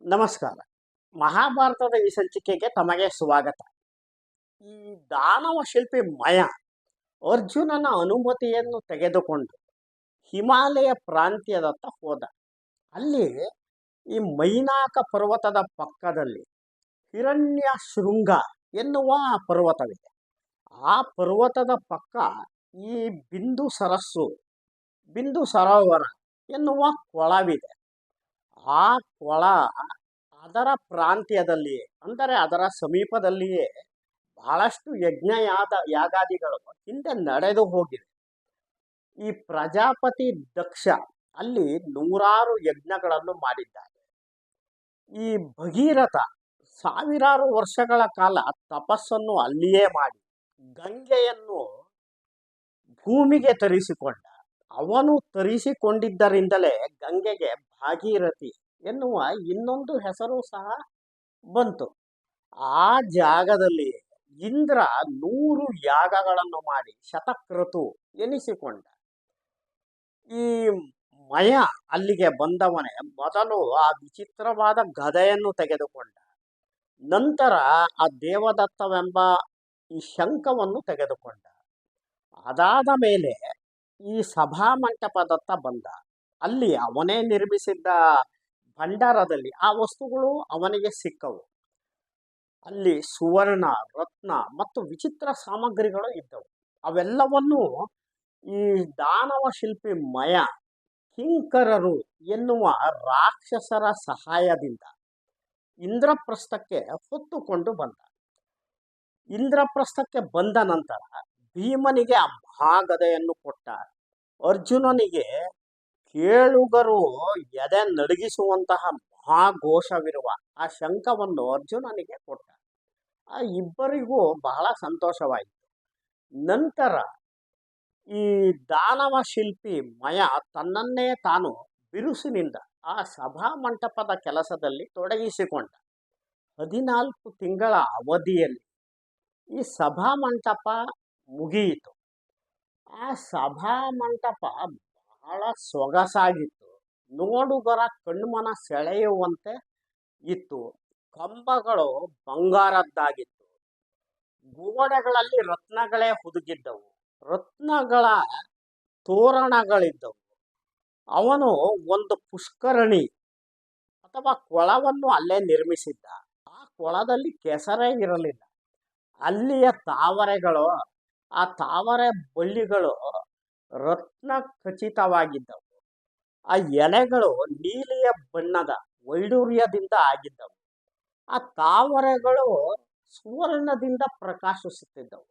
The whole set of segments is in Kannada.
ನಮಸ್ಕಾರ. ಮಹಾಭಾರತದ ಈ ಸಂಚಿಕೆಗೆ ತಮಗೆ ಸ್ವಾಗತ. ಈ ದಾನವ ಶಿಲ್ಪಿ ಮಯ ಅರ್ಜುನನ ಅನುಮತಿಯನ್ನು ತೆಗೆದುಕೊಂಡು ಹಿಮಾಲಯ ಪ್ರಾಂತ್ಯದತ್ತ ಹೋದ. ಅಲ್ಲಿ ಈ ಮೈನಾಕ ಪರ್ವತದ ಪಕ್ಕದಲ್ಲಿ ಹಿರಣ್ಯ ಶೃಂಗ ಎನ್ನುವ ಪರ್ವತವಿದೆ. ಆ ಪರ್ವತದ ಪಕ್ಕ ಈ ಬಿಂದು ಸರೋವರ ಎನ್ನುವ ಕೊಳವಿದೆ. ಆ ಕೊಳ ಅದರ ಪ್ರಾಂತ್ಯದಲ್ಲಿಯೇ, ಅಂದರೆ ಅದರ ಸಮೀಪದಲ್ಲಿಯೇ ಬಹಳಷ್ಟು ಯಾಗಾದಿಗಳು ಹಿಂದೆ ನಡೆದು ಹೋಗಿವೆ. ಈ ಪ್ರಜಾಪತಿ ದಕ್ಷ ಅಲ್ಲಿ ನೂರಾರು ಯಜ್ಞಗಳನ್ನು ಮಾಡಿದ್ದಾನೆ. ಈ ಭಗೀರಥ ಸಾವಿರಾರು ವರ್ಷಗಳ ಕಾಲ ತಪಸ್ಸನ್ನು ಅಲ್ಲಿಯೇ ಮಾಡಿ ಗಂಗೆಯನ್ನು ಭೂಮಿಗೆ ತರಿಸಿಕೊಂಡ. ಅವನು ತರಿಸಿಕೊಂಡಿದ್ದರಿಂದಲೇ ಗಂಗೆಗೆ ಭಾಗೀರಥಿ ಎನ್ನುವ ಇನ್ನೊಂದು ಹೆಸರು ಸಹ ಬಂತು. ಆ ಜಾಗದಲ್ಲಿ ಇಂದ್ರ 100 ಯಾಗಗಳನ್ನು ಮಾಡಿ ಶತಕ್ರತು ಎನಿಸಿಕೊಂಡ. ಈ ಮಯ ಅಲ್ಲಿಗೆ ಬಂದವನೇ ಮೊದಲು ಆ ವಿಚಿತ್ರವಾದ ಗದೆಯನ್ನು ತೆಗೆದುಕೊಂಡ. ನಂತರ ಆ ದೇವದತ್ತವೆಂಬ ಈ ಶಂಖವನ್ನು ತೆಗೆದುಕೊಂಡ. ಅದಾದ ಮೇಲೆ ಈ ಸಭಾ ಮಂಟಪದತ್ತ ಬಂದ. ಅಲ್ಲಿ ಅವನೇ ನಿರ್ಮಿಸಿದ್ದ ಭಂಡಾರದಲ್ಲಿ ಆ ವಸ್ತುಗಳು ಅವನಿಗೆ ಸಿಕ್ಕವು. ಅಲ್ಲಿ ಸುವರ್ಣ, ರತ್ನ ಮತ್ತು ವಿಚಿತ್ರ ಸಾಮಗ್ರಿಗಳು ಇದ್ದವು. ಅವೆಲ್ಲವನ್ನು ಈ ದಾನವ ಶಿಲ್ಪಿ ಮಯ ಕಿಂಕರರು ಎನ್ನುವ ರಾಕ್ಷಸರ ಸಹಾಯದಿಂದ ಇಂದ್ರಪ್ರಸ್ಥಕ್ಕೆ ಹೊತ್ತುಕೊಂಡು ಬಂದ. ಇಂದ್ರಪ್ರಸ್ಥಕ್ಕೆ ಬಂದ ನಂತರ ಭೀಮನಿಗೆ ಆ ಮಹಾಗದೆಯನ್ನು ಕೊಟ್ಟ. ಅರ್ಜುನನಿಗೆ ಕೇಳುಗರು ಎದೆ ನಡುಗಿಸುವಂತಹ ಮಹಾಘೋಷವಿರುವ ಆ ಶಂಖವನ್ನು ಅರ್ಜುನನಿಗೆ ಕೊಟ್ಟ. ಆ ಇಬ್ಬರಿಗೂ ಬಹಳ ಸಂತೋಷವಾಯಿತು. ನಂತರ ಈ ದಾನವ ಶಿಲ್ಪಿ ಮಯ ತನ್ನನ್ನೇ ತಾನು ಬಿರುಸಿನಿಂದ ಆ ಸಭಾ ಮಂಟಪದ ಕೆಲಸದಲ್ಲಿ ತೊಡಗಿಸಿಕೊಂಡ. 14 ತಿಂಗಳ ಅವಧಿಯಲ್ಲಿ ಈ ಸಭಾ ಮಂಟಪ ಮುಗಿಯಿತು. ಆ ಸಭಾ ಮಂಟಪ ಬಹಳ ಸೊಗಸಾಗಿತ್ತು. ನೋಡುಗರ ಕಣ್ಮನ ಸೆಳೆಯುವಂತೆ ಇತ್ತು. ಕಂಬಗಳು ಬಂಗಾರದ್ದಾಗಿತ್ತು. ಗೋಡೆಗಳಲ್ಲಿ ರತ್ನಗಳೇ ಹುದುಗಿದ್ದವು. ರತ್ನಗಳ ತೋರಣಗಳಿದ್ದವು. ಅವನು ಒಂದು ಪುಷ್ಕರಣಿ ಅಥವಾ ಕೊಳವನ್ನು ಅಲ್ಲೇ ನಿರ್ಮಿಸಿದ್ದ. ಆ ಕೊಳದಲ್ಲಿ ಕೆಸರೇ ಇರಲಿಲ್ಲ. ಅಲ್ಲಿಯ ತಾವರೆಗಳು, ಆ ತಾವರೆ ಬಳ್ಳಿಗಳು ರತ್ನ ಖಚಿತವಾಗಿದ್ದವು. ಆ ಎಲೆಗಳು ನೀಲಿಯ ಬಣ್ಣದ ವೈಡೂರ್ಯದಿಂದ ಆಗಿದ್ದವು. ಆ ತಾವರೆಗಳು ಸುವರ್ಣದಿಂದ ಪ್ರಕಾಶಿಸುತ್ತಿದ್ದವು.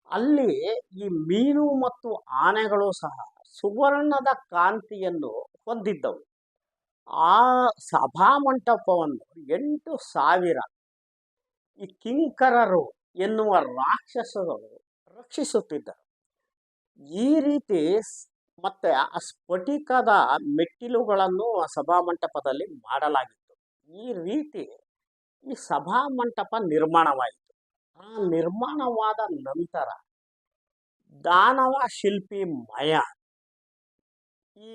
ಅಲ್ಲಿ ಈ ಮೀನು ಮತ್ತು ಆನೆಗಳು ಸಹ ಸುವರ್ಣದ ಕಾಂತಿಯನ್ನು ಹೊಂದಿದ್ದವು. ಆ ಸಭಾ ಮಂಟಪವನ್ನು 8,000 ಈ ಕಿಂಕರರು ಎನ್ನುವ ರಾಕ್ಷಸರು ರಕ್ಷಿಸುತ್ತಿದ್ದರು. ಈ ರೀತಿ ಮತ್ತೆ ಆ ಸ್ಫಟಿಕದ ಮೆಟ್ಟಿಲುಗಳನ್ನು ಆ ಸಭಾ ಮಂಟಪದಲ್ಲಿ ಮಾಡಲಾಗಿತ್ತು. ಈ ರೀತಿ ಈ ಸಭಾ ಮಂಟಪ ನಿರ್ಮಾಣವಾಯಿತು. ಆ ನಿರ್ಮಾಣವಾದ ನಂತರ ದಾನವ ಶಿಲ್ಪಿ ಮಯ ಈ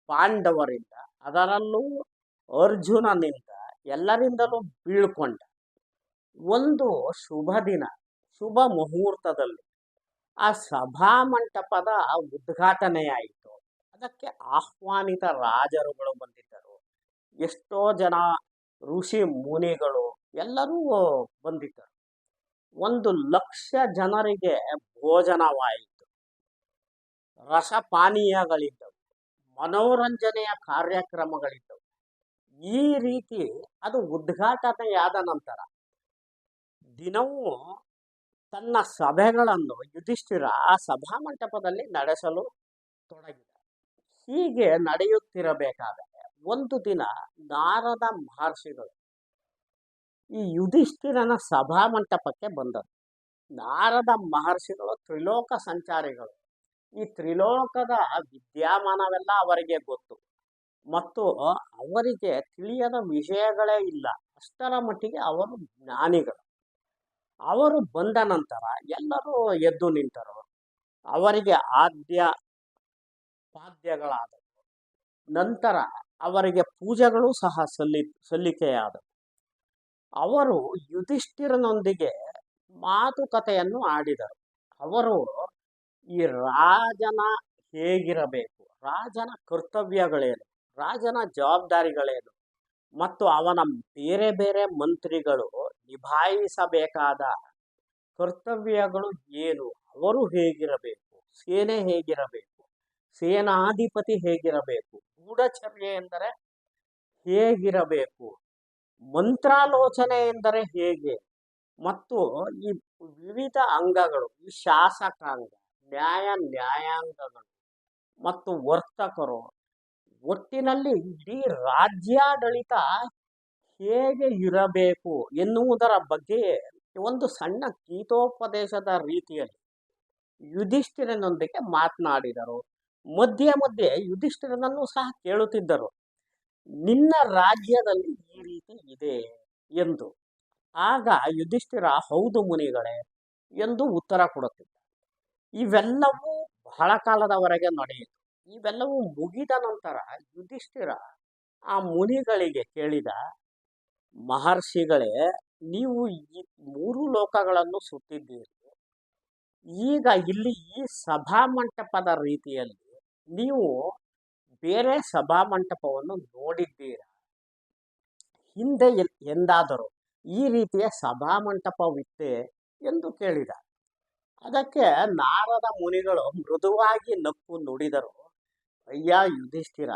ಪಾಂಡವರಿಂದ, ಅದರಲ್ಲೂ ಅರ್ಜುನನಿಂದ, ಎಲ್ಲರಿಂದಲೂ ಬೀಳ್ಕೊಂಡ. ಒಂದು ಶುಭ ದಿನ, ಶುಭ ಮುಹೂರ್ತದಲ್ಲಿ ಆ ಸಭಾ ಮಂಟಪದ ಉದ್ಘಾಟನೆಯಾಯಿತು. ಅದಕ್ಕೆ ಆಹ್ವಾನಿತ ರಾಜರುಗಳು ಬಂದಿದ್ದರು. ಎಷ್ಟೋ ಜನ ಋಷಿ ಮುನಿಗಳು ಎಲ್ಲರೂ ಬಂದಿದ್ದರು. 1,00,000 ಜನರಿಗೆ ಭೋಜನವಾಯಿತು. ರಸಪಾನೀಯಗಳಿದ್ದವು. ಮನೋರಂಜನೆಯ ಕಾರ್ಯಕ್ರಮಗಳಿದ್ದವು. ಈ ರೀತಿ ಅದು ಉದ್ಘಾಟನೆಯಾದ ನಂತರ ದಿನವೂ ತನ್ನ ಸಭೆಗಳನ್ನು ಯುಧಿಷ್ಠಿರ ಆ ಸಭಾ ಮಂಟಪದಲ್ಲಿ ನಡೆಸಲು ತೊಡಗಿದ. ಹೀಗೆ ನಡೆಯುತ್ತಿರಬೇಕಾದರೆ ಒಂದು ದಿನ ನಾರದ ಮಹರ್ಷಿಗಳು ಈ ಯುಧಿಷ್ಠಿರನ ಸಭಾ ಮಂಟಪಕ್ಕೆ ಬಂದರು. ನಾರದ ಮಹರ್ಷಿಗಳು ತ್ರಿಲೋಕ ಸಂಚಾರಿಗಳು. ಈ ತ್ರಿಲೋಕದ ವಿದ್ಯಮಾನವೆಲ್ಲ ಅವರಿಗೆ ಗೊತ್ತು ಮತ್ತು ಅವರಿಗೆ ತಿಳಿಯದ ವಿಷಯಗಳೇ ಇಲ್ಲ. ಅಷ್ಟರ ಮಟ್ಟಿಗೆ ಅವರು ಜ್ಞಾನಿಗಳು. ಅವರು ಬಂದ ನಂತರ ಎಲ್ಲರೂ ಎದ್ದು ನಿಂತರು. ಅವರಿಗೆ ಆದ್ಯ ಪಾದ್ಯಗಳಾದವು. ನಂತರ ಅವರಿಗೆ ಪೂಜೆಗಳು ಸಹ ಸಲ್ಲಿಕೆಯಾದವು. ಅವರು ಯುಧಿಷ್ಠಿರನೊಂದಿಗೆ ಮಾತುಕತೆಯನ್ನು ಆಡಿದರು. ಅವರು ಈ ರಾಜನ ಹೇಗಿರಬೇಕು, ರಾಜನ ಕರ್ತವ್ಯಗಳೇನು, ರಾಜನ ಜವಾಬ್ದಾರಿಗಳೇನು ಮತ್ತು ಅವನ ಬೇರೆ ಬೇರೆ ಮಂತ್ರಿಗಳು ನಿಭಾಯಿಸಬೇಕಾದ ಕರ್ತವ್ಯಗಳು ಏನು, ಅವರು ಹೇಗಿರಬೇಕು, ಸೇನೆ ಹೇಗಿರಬೇಕು, ಸೇನಾಧಿಪತಿ ಹೇಗಿರಬೇಕು, ಗೂಢಚರ್ಯೆ ಎಂದರೆ ಹೇಗಿರಬೇಕು, ಮಂತ್ರಾಲೋಚನೆ ಎಂದರೆ ಹೇಗೆ, ಮತ್ತು ಈ ವಿವಿಧ ಅಂಗಗಳು, ಈ ಶಾಸಕಾಂಗ, ನ್ಯಾಯಾಂಗಗಳು ಮತ್ತು ವರ್ತಕರು, ಒಟ್ಟಿನಲ್ಲಿ ಇಡೀ ರಾಜ್ಯಾಡಳಿತ ಹೇಗೆ ಇರಬೇಕು ಎನ್ನುವುದರ ಬಗ್ಗೆ ಒಂದು ಸಣ್ಣ ಗೀತೋಪದೇಶದ ರೀತಿಯಲ್ಲಿ ಯುಧಿಷ್ಠಿರನೊಂದಿಗೆ ಮಾತನಾಡಿದರು. ಮಧ್ಯೆ ಮಧ್ಯೆ ಯುಧಿಷ್ಠಿರನನ್ನು ಸಹ ಕೇಳುತ್ತಿದ್ದರು, ನಿನ್ನ ರಾಜ್ಯದಲ್ಲಿ ಈ ರೀತಿ ಇದೆ ಎಂದು. ಆಗ ಯುಧಿಷ್ಠಿರ ಹೌದು ಮುನಿಗಳೇ ಎಂದು ಉತ್ತರ ಕೊಡುತ್ತಿದ್ದ. ಇವೆಲ್ಲವೂ ಬಹಳ ಕಾಲದವರೆಗೆ ನಡೆಯಿತು. ಇವೆಲ್ಲವೂ ಮುಗಿದ ನಂತರ ಯುಧಿಷ್ಠಿರ ಆ ಮುನಿಗಳಿಗೆ ಕೇಳಿದ, ಮಹರ್ಷಿಗಳೇ, ನೀವು ಈ 3 ಲೋಕಗಳನ್ನು ಸುತ್ತಿದ್ದೀರಿ. ಈಗ ಇಲ್ಲಿ ಈ ಸಭಾಮಂಟಪದ ರೀತಿಯಲ್ಲಿ ನೀವು ಬೇರೆ ಸಭಾಮಂಟಪವನ್ನು ನೋಡಿದ್ದೀರಾ? ಹಿಂದೆ ಎಂದಾದರೂ ಈ ರೀತಿಯ ಸಭಾಮಂಟಪವಿತ್ತೆ ಎಂದು ಕೇಳಿದ. ಅದಕ್ಕೆ ನಾರದ ಮುನಿಗಳು ಮೃದುವಾಗಿ ನಕ್ಕು ನುಡಿದರು, ಅಯ್ಯ ಯುಧಿಷ್ಠಿರ,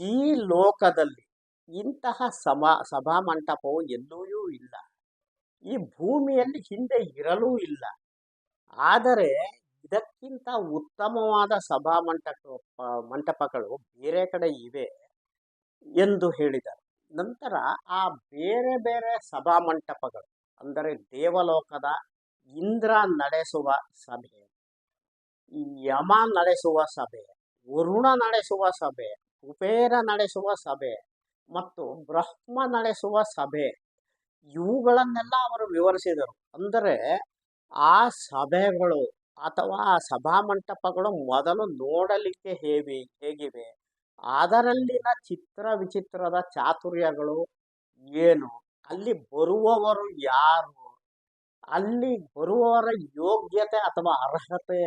ಈ ಲೋಕದಲ್ಲಿ ಇಂತಹ ಸಭಾಮಂಟಪವು ಎಲ್ಲೂ ಇಲ್ಲ. ಈ ಭೂಮಿಯಲ್ಲಿ ಹಿಂದೆ ಇರಲೂ ಇಲ್ಲ. ಆದರೆ ಇದಕ್ಕಿಂತ ಉತ್ತಮವಾದ ಮಂಟಪಗಳು ಬೇರೆ ಕಡೆ ಇವೆ ಎಂದು ಹೇಳಿದರು. ನಂತರ ಆ ಬೇರೆ ಬೇರೆ ಸಭಾಮಂಟಪಗಳು ಅಂದರೆ ದೇವಲೋಕದ ಇಂದ್ರ ನಡೆಸುವ ಸಭೆ, ಯಮ ನಡೆಸುವ ಸಭೆ, ವರುಣ ನಡೆಸುವ ಸಭೆ, ಕುಬೇರ ನಡೆಸುವ ಸಭೆ ಮತ್ತು ಬ್ರಹ್ಮ ನಡೆಸುವ ಸಭೆ, ಇವುಗಳನ್ನೆಲ್ಲ ಅವರು ವಿವರಿಸಿದರು. ಅಂದರೆ ಆ ಸಭೆಗಳು ಅಥವಾ ಆ ಸಭಾಮಂಟಪಗಳು ಮೊದಲು ನೋಡಲಿಕ್ಕೆ ಹೇಗಿವೆ, ಅದರಲ್ಲಿನ ಚಿತ್ರ ವಿಚಿತ್ರದ ಚಾತುರ್ಯಗಳು ಏನು, ಅಲ್ಲಿ ಬರುವವರು ಯಾರು, ಅಲ್ಲಿ ಬರುವವರ ಯೋಗ್ಯತೆ ಅಥವಾ ಅರ್ಹತೆ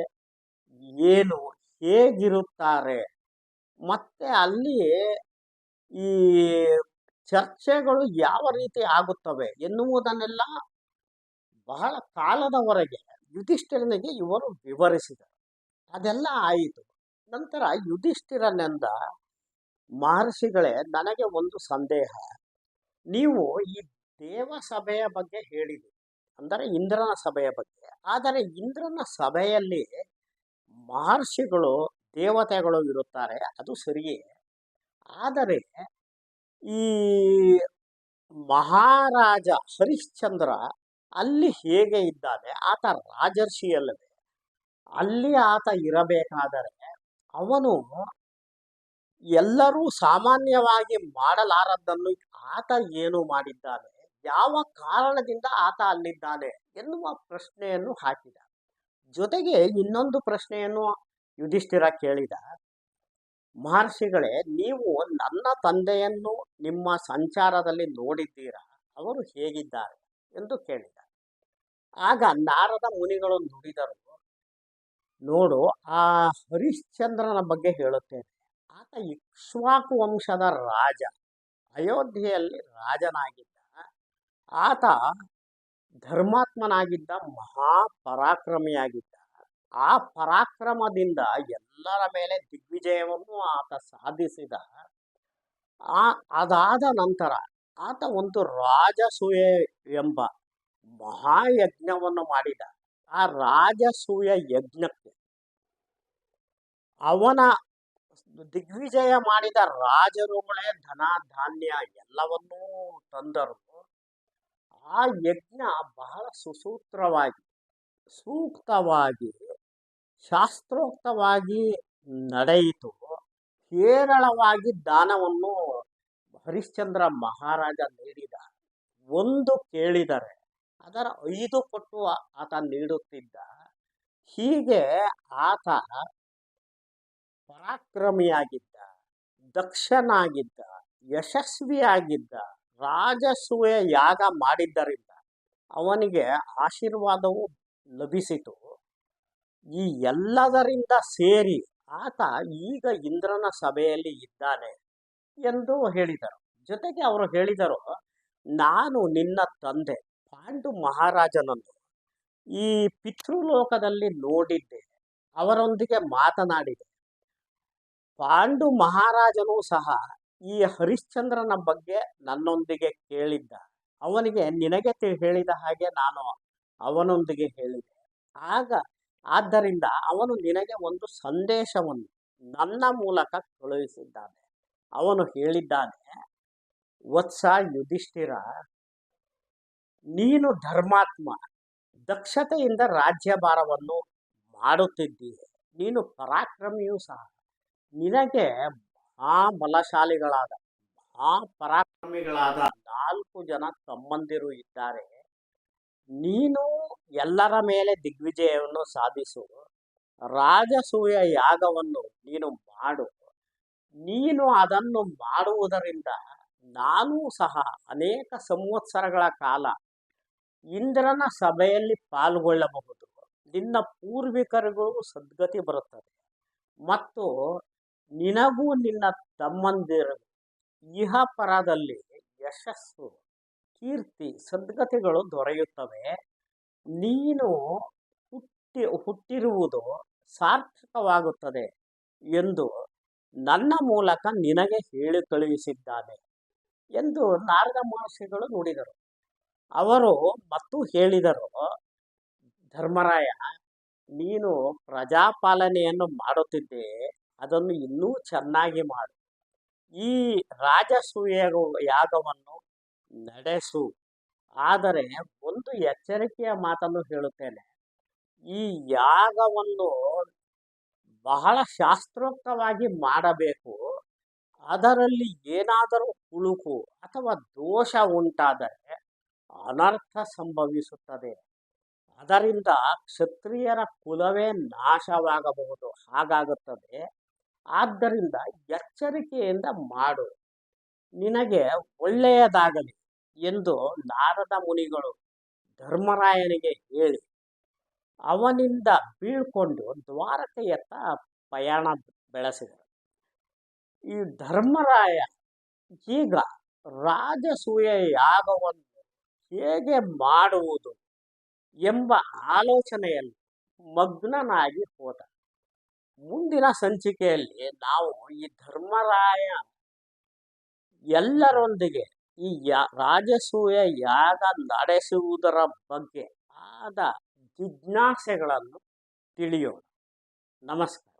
ಏನು, ಹೇಗಿರುತ್ತಾರೆ, ಮತ್ತೆ ಅಲ್ಲಿ ಈ ಚರ್ಚೆಗಳು ಯಾವ ರೀತಿ ಆಗುತ್ತವೆ ಎನ್ನುವುದನ್ನೆಲ್ಲ ಬಹಳ ಕಾಲದವರೆಗೆ ಯುಧಿಷ್ಠಿರನಿಗೆ ಇವರು ವಿವರಿಸಿದರು. ಅದೆಲ್ಲ ಆಯಿತು. ನಂತರ ಯುಧಿಷ್ಠಿರನೆಂದ, ಮಹರ್ಷಿಗಳೇ, ನನಗೆ ಒಂದು ಸಂದೇಹ. ನೀವು ಈ ದೇವ ಸಭೆಯ ಬಗ್ಗೆ ಹೇಳಿರಿ, ಅಂದರೆ ಇಂದ್ರನ ಸಭೆಯ ಬಗ್ಗೆ. ಆದರೆ ಇಂದ್ರನ ಸಭೆಯಲ್ಲಿ ಮಹರ್ಷಿಗಳು ದೇವತೆಗಳು ಇರುತ್ತಾರೆ, ಅದು ಸರಿಯೇ. ಆದರೆ ಈ ಮಹಾರಾಜ ಹರಿಶ್ಚಂದ್ರ ಅಲ್ಲಿ ಹೇಗೆ ಇದ್ದಾನೆ, ಆತ ರಾಜರ್ಷಿಯಲ್ಲವೇ? ಅಲ್ಲಿ ಆತ ಇರಬೇಕಾದರೆ ಅವನು ಎಲ್ಲರೂ ಸಾಮಾನ್ಯವಾಗಿ ಮಾಡಲಾರದ್ದನ್ನು ಆತ ಏನು ಮಾಡಿದ್ದಾನೆ, ಯಾವ ಕಾರಣದಿಂದ ಆತ ಅಲ್ಲಿದ್ದಾನೆ ಎನ್ನುವ ಪ್ರಶ್ನೆಯನ್ನು ಹಾಕಿದ. ಜೊತೆಗೆ ಇನ್ನೊಂದು ಪ್ರಶ್ನೆಯನ್ನು ಯುಧಿಷ್ಠಿರ ಕೇಳಿದ, ಮಹರ್ಷಿಗಳೇ, ನೀವು ನನ್ನ ತಂದೆಯನ್ನು ನಿಮ್ಮ ಸಂಚಾರದಲ್ಲಿ ನೋಡಿದ್ದೀರಾ, ಅವರು ಹೇಗಿದ್ದಾರೆ ಎಂದು ಕೇಳಿದ. ಆಗ ನಾರದ ಮುನಿಗಳು ನುಡಿದರು, ನೋಡು, ಆ ಹರಿಶ್ಚಂದ್ರನ ಬಗ್ಗೆ ಹೇಳುತ್ತೇನೆ. ಆತ ಇಕ್ಷ್ವಾಕು ವಂಶದ ರಾಜ, ಅಯೋಧ್ಯೆಯಲ್ಲಿ ರಾಜನಾಗಿದ್ದ. ಆತ ಧರ್ಮಾತ್ಮನಾಗಿದ್ದ, ಮಹಾಪರಾಕ್ರಮಿಯಾಗಿದ್ದ. ಆ ಪರಾಕ್ರಮದಿಂದ ಎಲ್ಲರ ಮೇಲೆ ದಿಗ್ವಿಜಯವನ್ನು ಆತ ಸಾಧಿಸಿದ. ಅದಾದ ನಂತರ ಆತ ಒಂದು ರಾಜಸೂಯೆ ಎಂಬ ಮಹಾಯಜ್ಞವನ್ನು ಮಾಡಿದ. ಆ ರಾಜಸೂಯ ಯಜ್ಞಕ್ಕೆ ಅವನ ದಿಗ್ವಿಜಯ ಮಾಡಿದ ರಾಜರುಗಳೇ ಧನ ಧಾನ್ಯ ಎಲ್ಲವನ್ನೂ ತಂದರು. ಆ ಯಜ್ಞ ಬಹಳ ಸುಸೂತ್ರವಾಗಿ, ಸೂಕ್ತವಾಗಿ, ಶಾಸ್ತ್ರೋಕ್ತವಾಗಿ ನಡೆಯಿತು. ಹೇರಳವಾಗಿ ದಾನವನ್ನು ಹರಿಶ್ಚಂದ್ರ ಮಹಾರಾಜ ನೀಡಿದ. ಒಂದು ಕೇಳಿದರೆ ಅದರ 5 ಪಟ್ಟು ಆತ ನೀಡುತ್ತಿದ್ದ. ಹೀಗೆ ಆತ ಪರಾಕ್ರಮಿಯಾಗಿದ್ದ, ದಕ್ಷನಾಗಿದ್ದ, ಯಶಸ್ವಿಯಾಗಿದ್ದ, ರಾಜಸೂಯ ಯಾಗ ಮಾಡಿದ್ದರಿಂದ ಅವನಿಗೆ ಆಶೀರ್ವಾದವು ಲಭಿಸಿತು. ಈ ಎಲ್ಲದರಿಂದ ಸೇರಿ ಆತ ಈಗ ಇಂದ್ರನ ಸಭೆಯಲ್ಲಿ ಇದ್ದಾನೆ ಎಂದು ಹೇಳಿದರು. ಜೊತೆಗೆ ಅವರು ಹೇಳಿದರು, ನಾನು ನಿನ್ನ ತಂದೆ ಪಾಂಡು ಮಹಾರಾಜನನ್ನು ಈ ಪಿತೃಲೋಕದಲ್ಲಿ ನೋಡಿದ್ದೆ, ಅವರೊಂದಿಗೆ ಮಾತನಾಡಿದೆ. ಪಾಂಡು ಮಹಾರಾಜನು ಸಹ ಈ ಹರಿಶ್ಚಂದ್ರನ ಬಗ್ಗೆ ನನ್ನೊಂದಿಗೆ ಕೇಳಿದ್ದ. ಅವನಿಗೆ ನಿನಗೆ ಹೇಳಿದ ಹಾಗೆ ನಾನು ಅವನೊಂದಿಗೆ ಹೇಳಿದೆ. ಆದ್ದರಿಂದ ಅವನು ನಿನಗೆ ಒಂದು ಸಂದೇಶವನ್ನು ನನ್ನ ಮೂಲಕ ಕಳುಹಿಸಿದ್ದಾನೆ. ಅವನು ಹೇಳಿದ್ದಾನೆ, ವತ್ಸ ಯುಧಿಷ್ಠಿರ, ನೀನು ಧರ್ಮಾತ್ಮ, ದಕ್ಷತೆಯಿಂದ ರಾಜ್ಯಭಾರವನ್ನು ಮಾಡುತ್ತಿದ್ದೀಯ. ನೀನು ಪರಾಕ್ರಮಿಯೂ ಸಹ. ನಿನಗೆ ಮಹಾಬಲಶಾಲಿಗಳಾದ ಮಹಾಪರಾಕ್ರಮಿಗಳಾದ 4 ಜನ ತಮ್ಮಂದಿರು ಇದ್ದಾರೆ. ನೀನು ಎಲ್ಲರ ಮೇಲೆ ದಿಗ್ವಿಜಯವನ್ನು ಸಾಧಿಸು. ರಾಜಸೂಯ ಯಾಗವನ್ನು ನೀನು ಮಾಡು. ನೀನು ಅದನ್ನು ಮಾಡುವುದರಿಂದ ನಾನೂ ಸಹ ಅನೇಕ ಸಂವತ್ಸರಗಳ ಕಾಲ ಇಂದ್ರನ ಸಭೆಯಲ್ಲಿ ಪಾಲ್ಗೊಳ್ಳಬಹುದು. ನಿನ್ನ ಪೂರ್ವಿಕರಿಗೂ ಸದ್ಗತಿ ಬರುತ್ತದೆ ಮತ್ತು ನಿನಗೂ ನಿನ್ನ ತಮ್ಮಂದಿರಿಗೂ ಇಹಪರದಲ್ಲಿ ಯಶಸ್ಸು, ಕೀರ್ತಿ, ಸದ್ಗತಿಗಳು ದೊರೆಯುತ್ತವೆ. ನೀನು ಹುಟ್ಟಿರುವುದು ಸಾರ್ಥಕವಾಗುತ್ತದೆ ಎಂದು ನನ್ನ ಮೂಲಕ ನಿನಗೆ ಹೇಳಿ ಕಳುಹಿಸಿದ್ದಾನೆ ಎಂದು ನಾರದ ಮಹರ್ಷಿಗಳು ನುಡಿದರು. ಅವರು ಮತ್ತು ಹೇಳಿದರು, ಧರ್ಮರಾಯ, ನೀನು ಪ್ರಜಾಪಾಲನೆಯನ್ನು ಮಾಡುತ್ತಿದ್ದೆ, ಅದನ್ನು ಇನ್ನೂ ಚೆನ್ನಾಗಿ ಮಾಡು. ಈ ರಾಜಸೂಯ ಯಾಗವನ್ನು ನಡೆಸು. ಆದರೆ ಒಂದು ಎಚ್ಚರಿಕೆಯ ಮಾತನ್ನು ಹೇಳುತ್ತೇನೆ. ಈ ಯಾಗವನ್ನು ಬಹಳ ಶಾಸ್ತ್ರೋಕ್ತವಾಗಿ ಮಾಡಬೇಕು. ಅದರಲ್ಲಿ ಏನಾದರೂ ಹುಳುಕು ಅಥವಾ ದೋಷ ಉಂಟಾದರೆ ಅನರ್ಥ ಸಂಭವಿಸುತ್ತದೆ. ಅದರಿಂದ ಕ್ಷತ್ರಿಯರ ಕುಲವೇ ನಾಶವಾಗಬಹುದು, ಹಾಗಾಗುತ್ತದೆ. ಆದ್ದರಿಂದ ಎಚ್ಚರಿಕೆಯಿಂದ ಮಾಡು, ನಿನಗೆ ಒಳ್ಳೆಯದಾಗಲಿ ಎಂದು ನಾರದ ಮುನಿಗಳು ಧರ್ಮರಾಯನಿಗೆ ಹೇಳಿ ಅವನಿಂದ ಬೀಳ್ಕೊಂಡು ದ್ವಾರಕೆಯತ್ತ ಪಯಣ ಬೆಳೆಸಿದರು. ಈ ಧರ್ಮರಾಯ ಈಗ ರಾಜಸೂಯ ಯಾಗವನ್ನು ಹೇಗೆ ಮಾಡುವುದು ಎಂಬ ಆಲೋಚನೆಯಲ್ಲಿ ಮಗ್ನನಾಗಿ ಹೋದ. ಮುಂದಿನ ಸಂಚಿಕೆಯಲ್ಲಿ ನಾವು ಈ ಧರ್ಮರಾಯ ಎಲ್ಲರೊಂದಿಗೆ ಈ ರಾಜಸೂಯ ಯಾಗ ನಡೆಸುವುದರ ಬಗ್ಗೆ ಆದ ಜಿಜ್ಞಾಸೆಗಳನ್ನು ತಿಳಿಯೋಣ. ನಮಸ್ಕಾರ.